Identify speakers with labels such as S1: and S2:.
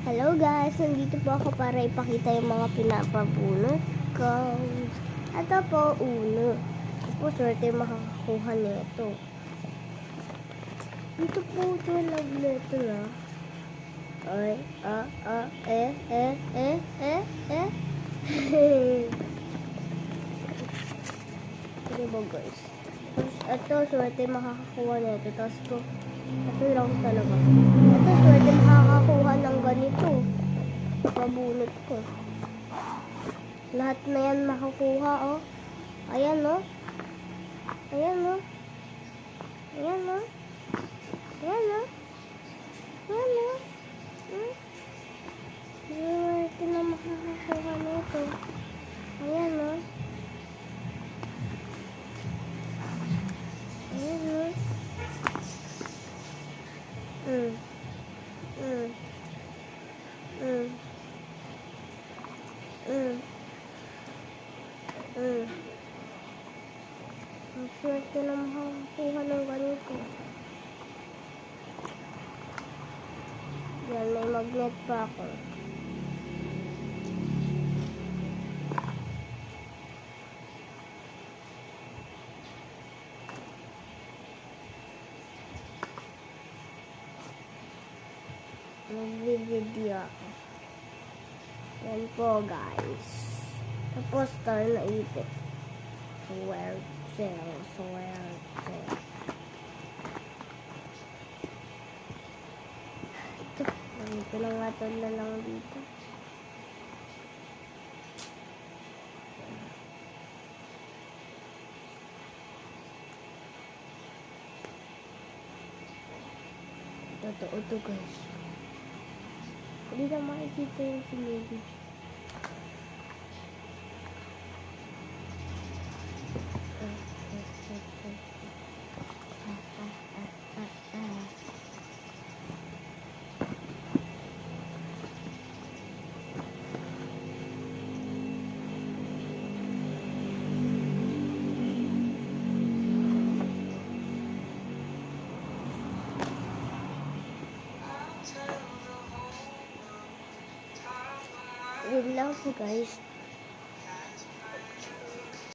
S1: Hello guys, nandito po ako para ipakita yung mga pinapabunot ko. Ito po, uno. Po, swerte makakakuha nito. Dito po ito, love letter Ay, Sige ba guys? Ito, swerte makakakuha nito. Tapos po, ito lang talaga. Ito, swerte makakakuha ng ganito. Mabunot ko. Lahat na yan makakuha, oh. Ayan, oh. Ayan, oh. Ayan, oh. Ayan, oh. Ayan, oh. Swerte na makakakuha nito. Ayan, oh. Ayan, oh. Ang swerte na makakakuha ng ganito. Yan, may magnet pa ako. Mag-video ako. Yan po guys. Tapos tayo na ipit. Swerte. Ito lang natin na lang dito. Totoo to guys. Hindi na makikita yung sinili. Yun lang po guys.